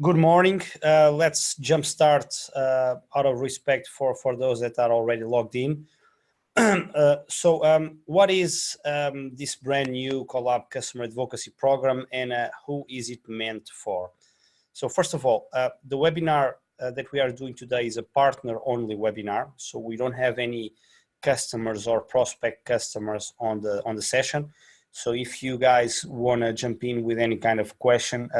Good morning. Let's jumpstart out of respect for those that are already logged in. What is this brand new Collab Customer Advocacy Program, and who is it meant for? So first of all, the webinar that we are doing today is a partner-only webinar, so we don't have any customers or prospect customers on the session. So if you guys want to jump in with any kind of question,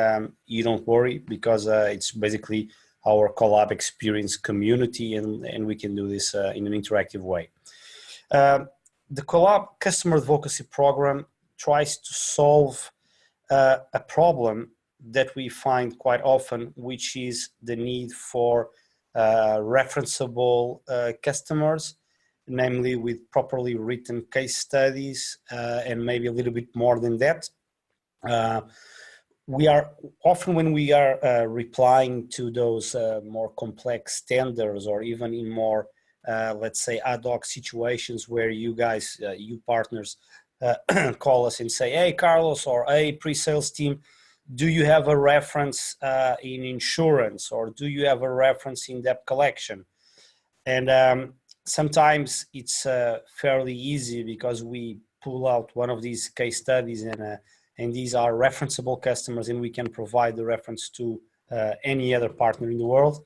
you don't worry, because it's basically our Collab experience community, and we can do this in an interactive way. The Collab Customer Advocacy Program tries to solve a problem that we find quite often, which is the need for referenceable customers, namely with properly written case studies, and maybe a little bit more than that. We are often, when we are replying to those more complex standards, or even in more, let's say, ad hoc situations where you guys, you partners, call us and say, hey, Carlos, or hey, pre-sales team, do you have a reference in insurance, or do you have a reference in debt collection? And sometimes it's fairly easy, because we pull out one of these case studies, and these are referenceable customers, and we can provide the reference to any other partner in the world.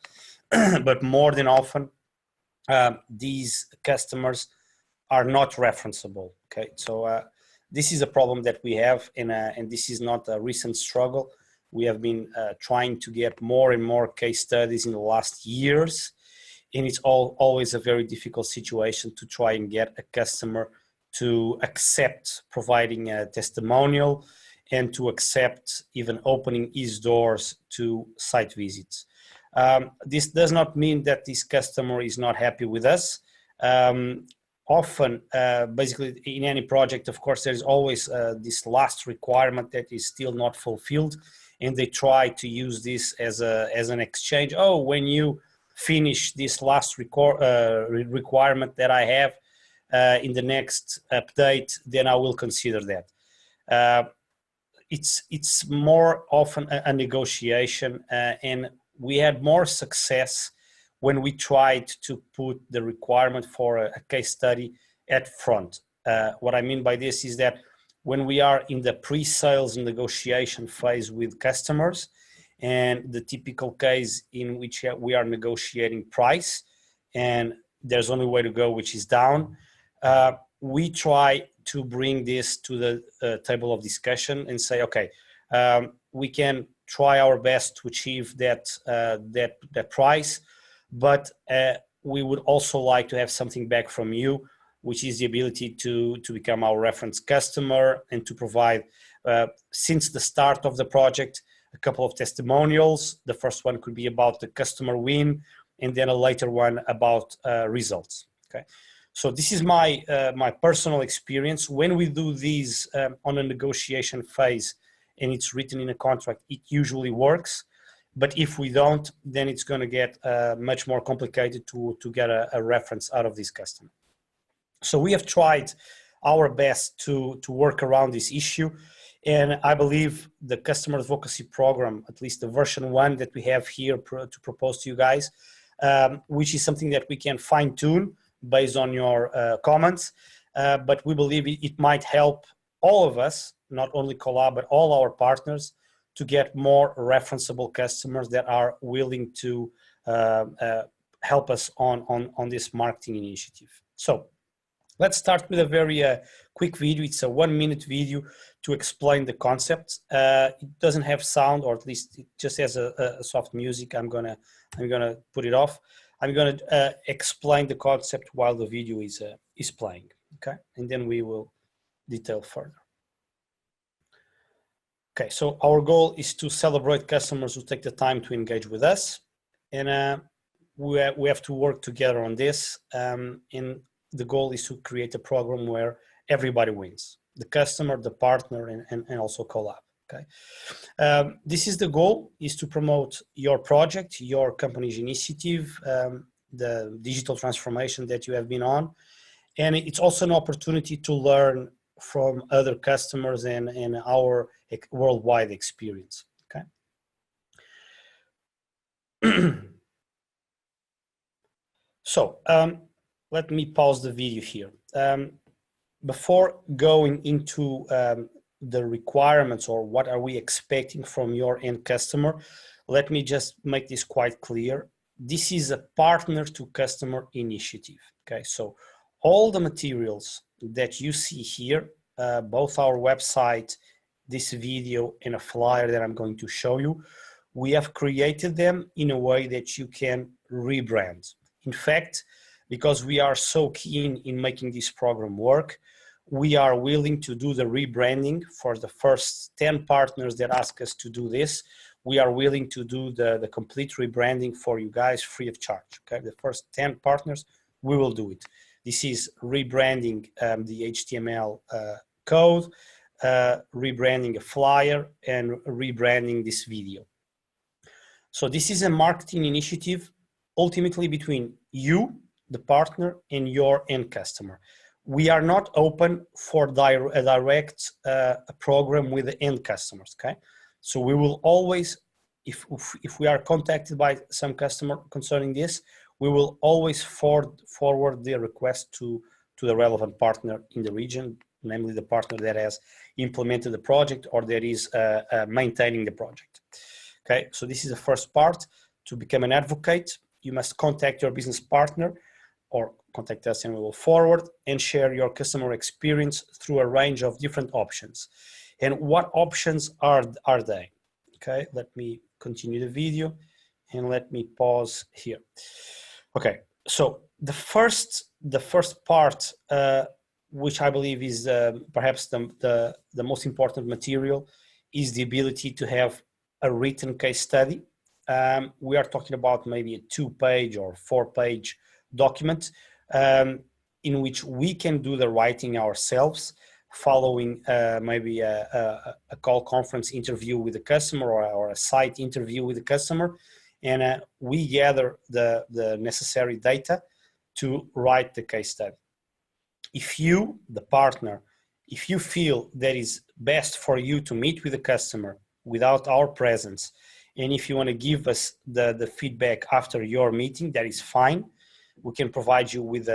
But more than often, these customers are not referenceable. Okay, so this is a problem that we have, and this is not a recent struggle. We have been trying to get more and more case studies in the last years. And it's always a very difficult situation to try and get a customer to accept providing a testimonial, and to accept even opening his doors to site visits. This does not mean that this customer is not happy with us. Often, basically in any project, of course, there's always this last requirement that is still not fulfilled, and they try to use this as an exchange. Oh, when you finish this last requirement that I have in the next update, then I will consider that. It's more often a negotiation, and we had more success when we tried to put the requirement for a case study at front. What I mean by this is that when we are in the pre-sales negotiation phase with customers, and the typical case in which we are negotiating price, and there's only way to go, which is down, we try to bring this to the table of discussion and say, okay, we can try our best to achieve that price, but we would also like to have something back from you, which is the ability to become our reference customer, and to provide, since the start of the project, a couple of testimonials. The first one could be about the customer win, and then a later one about results. Okay, so this is my personal experience. When we do these on a negotiation phase, and it's written in a contract, it usually works. But if we don't, then it's going to get much more complicated to get a reference out of this customer. So we have tried our best to work around this issue. And I believe the Customer Advocacy Program, at least the version 1 that we have here to propose to you guys, which is something that we can fine tune based on your comments. But we believe it might help all of us, not only Collab, but all our partners, to get more referenceable customers that are willing to help us on this marketing initiative. So let's start with a very quick video. It's a 1-minute video to explain the concept. It doesn't have sound, or at least it just has a soft music. I'm gonna put it off. I'm gonna explain the concept while the video is playing. Okay, and then we will detail further. Okay, so our goal is to celebrate customers who take the time to engage with us, and we have to work together on this. And the goal is to create a program where everybody wins: the customer, the partner, and also Collab. Okay, this is the goal: is to promote your project, your company's initiative, the digital transformation that you have been on, and it's also an opportunity to learn from other customers and our worldwide experience. Okay, So let me pause the video here. Before going into the requirements or what are we expecting from your end customer, let me just make this quite clear. This is a partner to customer initiative. Okay, so all the materials that you see here, both our website, this video, and a flyer that I'm going to show you, we have created them in a way that you can rebrand. In fact, because we are so keen in making this program work, we are willing to do the rebranding for the first 10 partners that ask us to do this. We are willing to do the complete rebranding for you guys free of charge. Okay, the first 10 partners, we will do it. This is rebranding the HTML code, rebranding a flyer, and rebranding this video. So this is a marketing initiative ultimately between you, the partner, and your end customer. We are not open for a direct program with the end customers, okay? So we will always, if we are contacted by some customer concerning this, we will always forward the request to the relevant partner in the region, namely the partner that has implemented the project or that is maintaining the project. Okay, so this is the first part. To become an advocate, you must contact your business partner or contact us and we will forward and share your customer experience through a range of different options. And what options are they? Okay, let me continue the video and let me pause here. Okay, so the first part, which I believe is perhaps the most important material, is the ability to have a written case study. We are talking about maybe a 2-page or 4-page document in which we can do the writing ourselves, following maybe a call conference interview with the customer or a site interview with the customer, and we gather the necessary data to write the case study. If you, the partner, if you feel that is best for you to meet with the customer without our presence, and if you want to give us the feedback after your meeting, that is fine. We can provide you with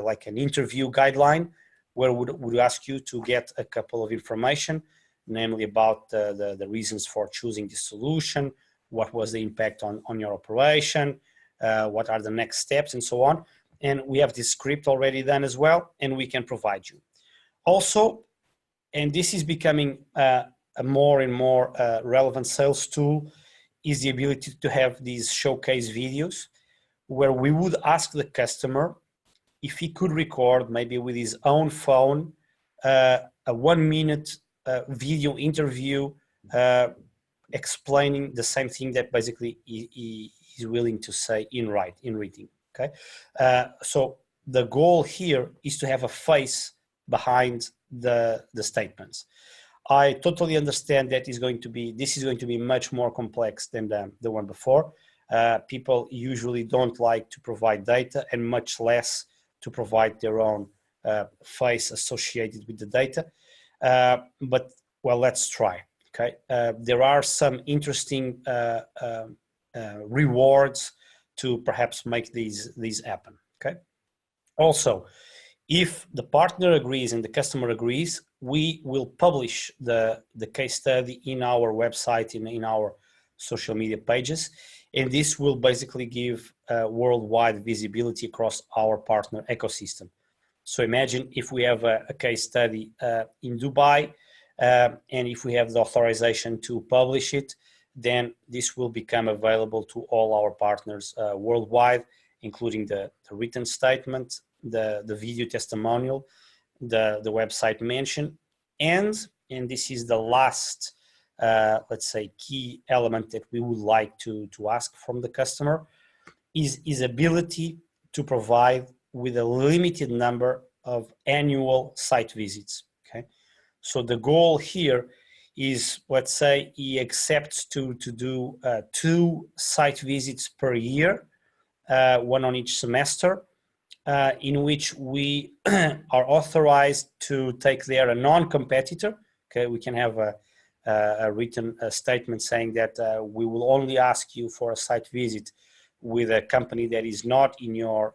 like an interview guideline where would ask you to get a couple of information, namely about the reasons for choosing the solution, what was the impact on your operation, what are the next steps, and so on. And we have this script already done as well, and we can provide you. Also, and this is becoming a more and more relevant sales tool, is the ability to have these showcase videos where we would ask the customer if he could record, maybe with his own phone, a 1-minute video interview explaining the same thing that basically he is willing to say in writing. Okay, so the goal here is to have a face behind the statements. I totally understand that this is going to be much more complex than the one before. People usually don't like to provide data, and much less to provide their own face associated with the data. But well, let's try. Okay, there are some interesting rewards to perhaps make these happen. Okay. Also, if the partner agrees and the customer agrees, we will publish the case study in our website, in our social media pages, and this will basically give worldwide visibility across our partner ecosystem. So imagine if we have a case study in Dubai, and if we have the authorization to publish it, then this will become available to all our partners worldwide, including the written statement, the video testimonial, the website mention, and this is the last, let's say, key element that we would like to ask from the customer, is ability to provide with a limited number of annual site visits. Okay, so the goal here is, let's say he accepts to do 2 site visits per year, 1 on each semester, in which we are authorized to take there a non-competitor. Okay, we can have a written statement saying that we will only ask you for a site visit with a company that is not in your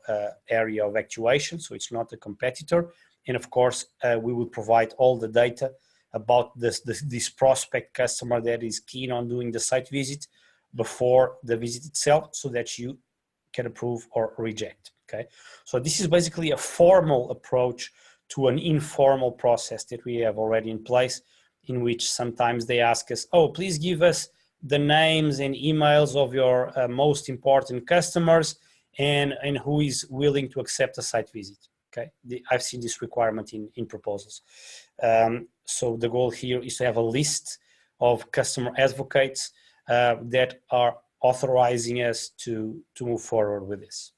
area of actuation, so it's not a competitor. And of course, we will provide all the data about this prospect customer that is keen on doing the site visit before the visit itself, so that you can approve or reject. Okay, so this is basically a formal approach to an informal process that we have already in place, in which sometimes they ask us, oh, please give us the names and emails of your most important customers and who is willing to accept a site visit. Okay, I've seen this requirement in proposals. So the goal here is to have a list of customer advocates that are authorizing us to move forward with this.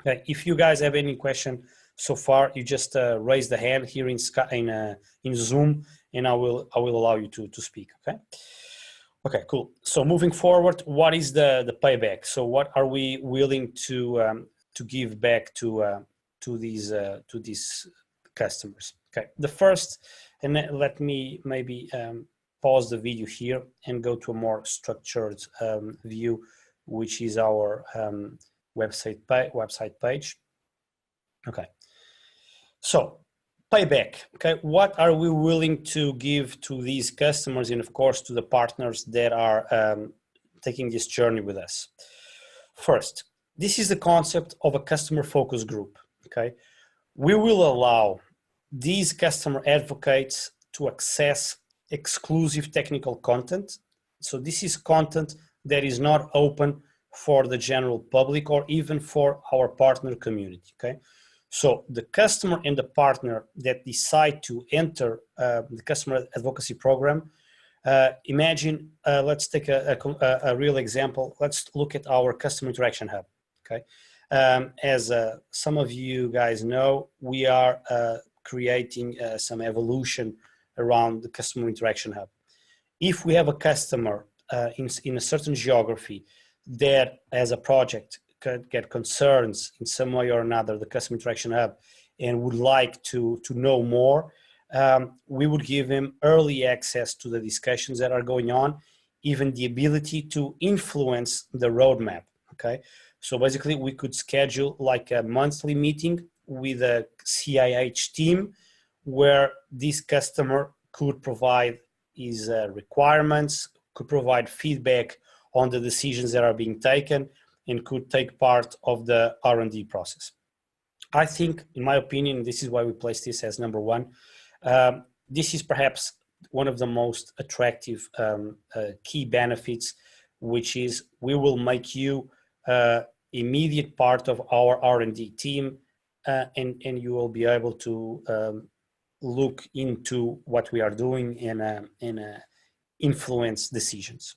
Okay, if you guys have any question so far, you just raise the hand here in Zoom, and I will allow you to speak. Okay. Okay, cool. So moving forward, what is the payback? So what are we willing to give back to these customers? Okay, the first, and let me maybe pause the video here and go to a more structured view, which is our website page. Okay, so payback. Okay, what are we willing to give to these customers, and of course to the partners that are taking this journey with us? First, this is the concept of a customer focus group. Okay, we will allow these customer advocates to access exclusive technical content. So this is content that is not open for the general public or even for our partner community. Okay, so the customer and the partner that decide to enter the customer advocacy program, imagine, let's take a real example. Let's look at our customer interaction hub. Okay, as some of you guys know, we are creating some evolution around the customer interaction hub. If we have a customer in a certain geography that as a project could get concerns in some way or another, the customer interaction hub, and would like to know more, we would give him early access to the discussions that are going on, even the ability to influence the roadmap. Okay, so basically we could schedule like a monthly meeting with a CIH team where this customer could provide his requirements, could provide feedback on the decisions that are being taken, and could take part of the R&D process. I think, in my opinion, this is why we place this as number one. This is perhaps one of the most attractive key benefits, which is we will make you immediate part of our R&D team, and you will be able to look into what we are doing and influence decisions.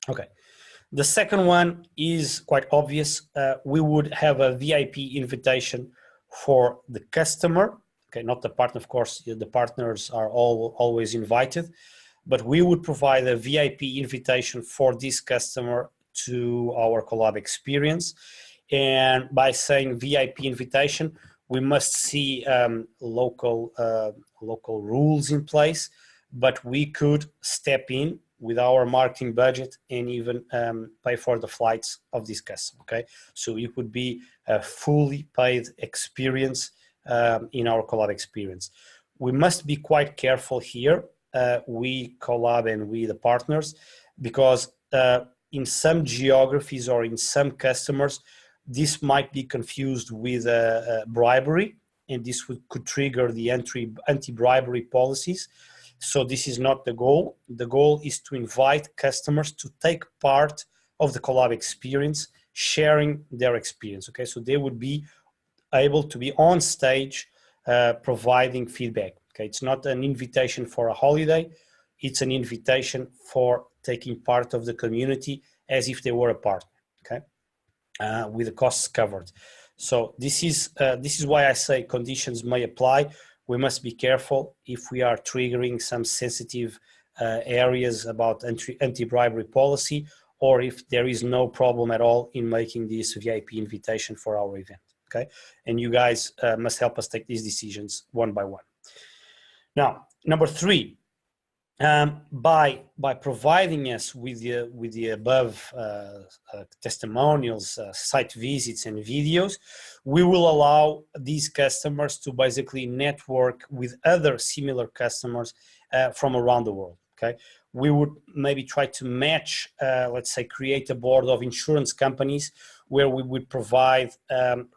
Okay. The second one is quite obvious. We would have a VIP invitation for the customer. Okay, not the partner, of course. The partners are always invited, but we would provide a VIP invitation for this customer to our collab experience. And by saying VIP invitation, we must see local rules in place, but we could step in with our marketing budget and even pay for the flights of this customer. Okay, so it would be a fully paid experience in our collab experience. We must be quite careful here, we collab and we the partners, because in some geographies or in some customers, this might be confused with bribery, and this could trigger the anti-bribery policies. So this is not the goal. The goal is to invite customers to take part of the collab experience, sharing their experience. Okay, so they would be able to be on stage providing feedback. Okay, it's not an invitation for a holiday. It's an invitation for taking part of the community as if they were a partner. Okay, with the costs covered. So this is why I say conditions may apply. We must be careful if we are triggering some sensitive areas about anti-bribery policy, or if there is no problem at all in making this VIP invitation for our event. Okay, and you guys must help us take these decisions one by one. Now, number three, By providing us with the above testimonials, site visits, and videos, we will allow these customers to basically network with other similar customers from around the world. Okay, we would maybe try to match, let's say, create a board of insurance companies where we would provide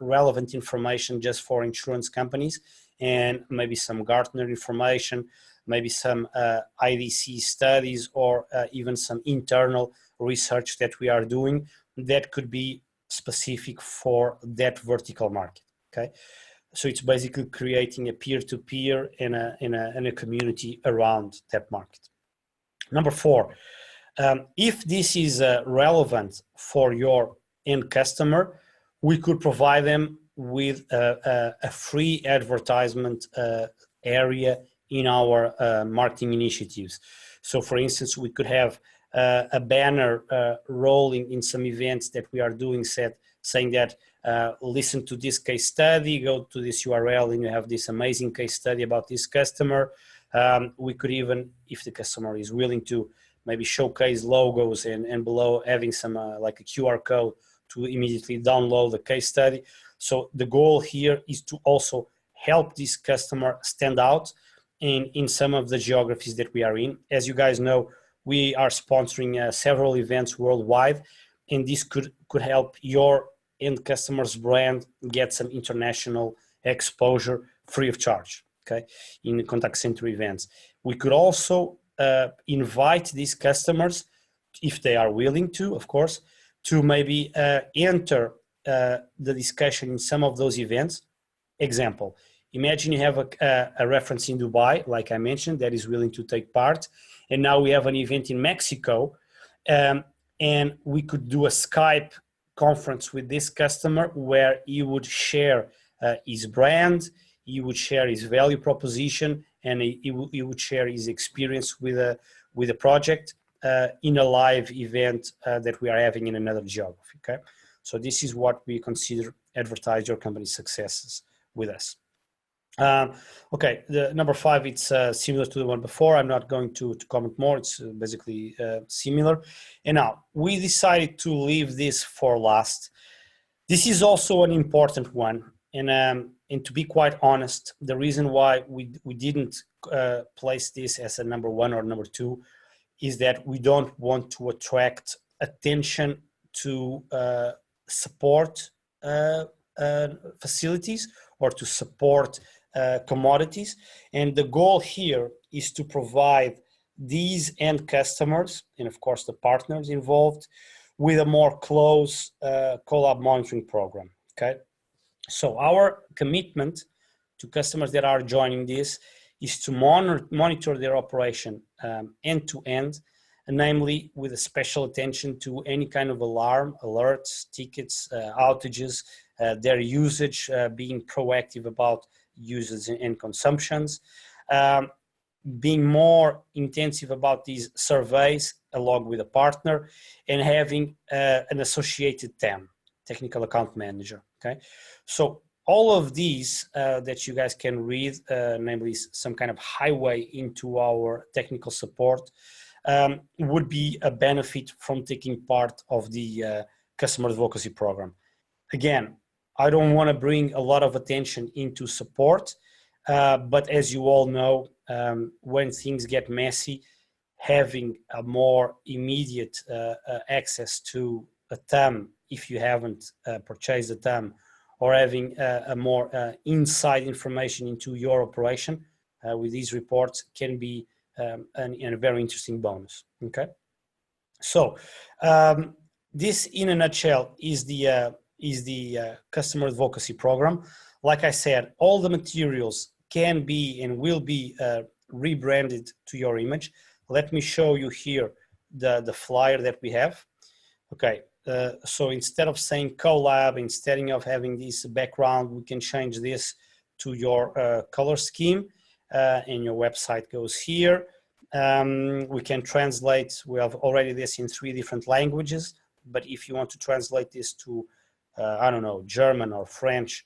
relevant information just for insurance companies, and maybe some Gartner information, maybe some IDC studies, or even some internal research that we are doing that could be specific for that vertical market. Okay, so it's basically creating a peer-to-peer and a community around that market. Number 4, if this is relevant for your end customer, we could provide them with a free advertisement area in our marketing initiatives. So for instance, we could have a banner rolling in some events that we are doing, saying that listen to this case study, go to this URL and you have this amazing case study about this customer. We could even, if the customer is willing to, maybe showcase logos and below having some like a QR code to immediately download the case study. So the goal here is to also help this customer stand out in some of the geographies that we are in. As you guys know, we are sponsoring several events worldwide, and this could help your end customer's brand get some international exposure free of charge, okay, in contact center events. We could also invite these customers, if they are willing to, of course, to maybe enter the discussion in some of those events. Example, imagine you have a reference in Dubai, like I mentioned, that is willing to take part. And now we have an event in Mexico, and we could do a Skype conference with this customer where he would share his brand, he would share his value proposition, and he would share his experience with a project in a live event that we are having in another geography. Okay, so this is what we consider advertise your company's successes with us. Okay, the number 5, it's similar to the one before. I'm not going to comment more. It's basically similar. And now we decided to leave this for last. This is also an important one, and to be quite honest, the reason why we didn't place this as a number 1 or number 2 is that we don't want to attract attention to support facilities or to support commodities. And the goal here is to provide these end customers, and of course the partners involved, with a more close collab monitoring program. Okay, so our commitment to customers that are joining this is to monitor their operation end to end, and namely with a special attention to any kind of alarm, alerts, tickets, outages, their usage, being proactive about users and consumptions, being more intensive about these surveys along with a partner, and having an associated TAM, technical account manager. Okay, so all of these that you guys can read, namely some kind of highway into our technical support, would be a benefit from taking part of the customer advocacy program. Again, I don't want to bring a lot of attention into support, but as you all know, when things get messy, having a more immediate access to a TAM, if you haven't purchased a TAM, or having a more inside information into your operation with these reports can be a very interesting bonus. Okay, so this in a nutshell is the customer advocacy program. Like I said, all the materials can be and will be rebranded to your image. Let me show you here the flyer that we have. Okay, so instead of saying collab, instead of having this background, we can change this to your color scheme, and your website goes here. We can translate. We have already this in 3 different languages, but if you want to translate this to I don't know, German or French,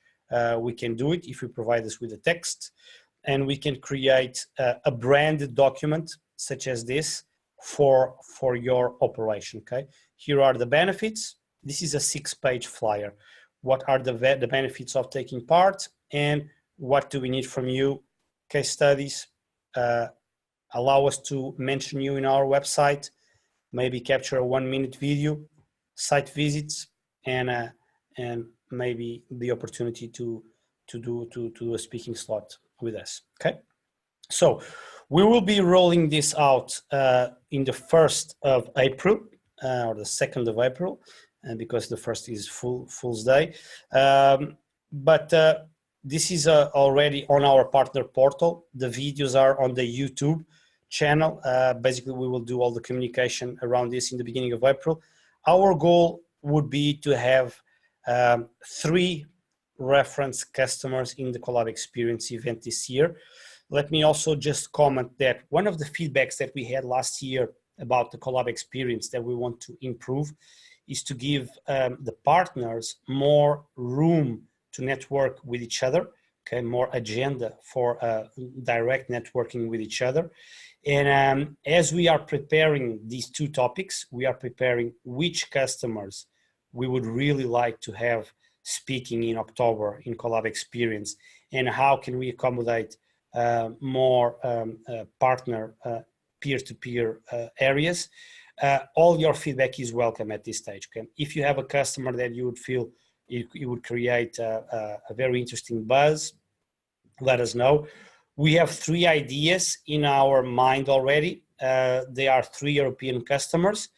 we can do it if you provide us with the text, and we can create a branded document such as this for your operation. Okay, here are the benefits. This is a 6-page flyer. What are the benefits of taking part, and what do we need from you? Case studies, allow us to mention you in our website, maybe capture a 1-minute video, site visits, and maybe the opportunity to do a speaking slot with us. Okay, so we will be rolling this out in the 1st of April or the 2nd of April, because the 1st is Fool's Day. But this is already on our partner portal. The videos are on the YouTube channel. Basically, we will do all the communication around this in the beginning of April. Our goal would be to have 3 reference customers in the Collab Experience event this year. Let me also just comment that one of the feedbacks that we had last year about the Collab Experience that we want to improve is to give the partners more room to network with each other, okay, more agenda for direct networking with each other. And as we are preparing these 2 topics, we are preparing which customers we would really like to have speaking in October in Collab Experience, and how can we accommodate more partner peer-to-peer areas. All your feedback is welcome at this stage. Okay? If you have a customer that you would feel it would create a very interesting buzz, let us know. We have 3 ideas in our mind already. They are 3 European customers.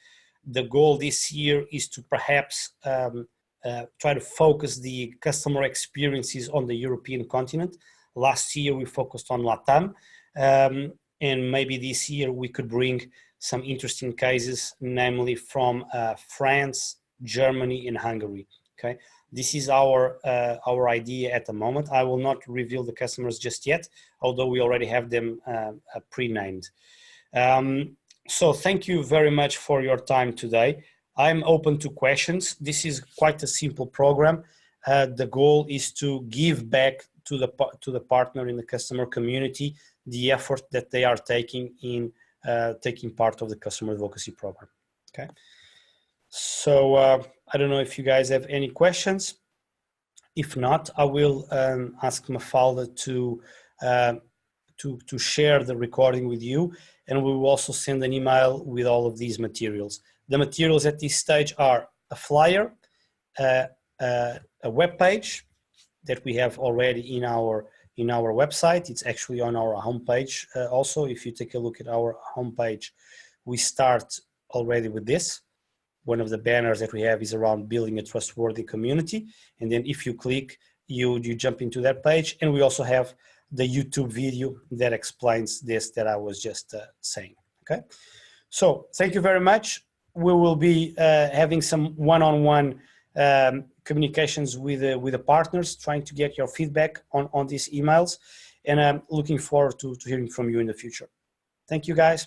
The goal this year is to perhaps try to focus the customer experiences on the European continent. Last year we focused on LATAM, and maybe this year we could bring some interesting cases, namely from France, Germany, and Hungary. Okay, this is our idea at the moment. I will not reveal the customers just yet, although we already have them pre-named. So thank you very much for your time today. I'm open to questions. This is quite a simple program. The goal is to give back to the partner in the customer community the effort that they are taking in taking part of the customer advocacy program. Okay. So I don't know if you guys have any questions. If not, I will ask Mafalda to share the recording with you, and we will also send an email with all of these materials. The materials at this stage are a flyer, a web page that we have already in our website. It's actually on our homepage. Also, if you take a look at our homepage, we start already with this. One of the banners that we have is around building a trustworthy community. And then if you click, you jump into that page. And we also have the YouTube video that explains this that I was just saying. Okay. So thank you very much. We will be having some one-on-one communications with the partners, trying to get your feedback on these emails. And I'm looking forward to hearing from you in the future. Thank you, guys.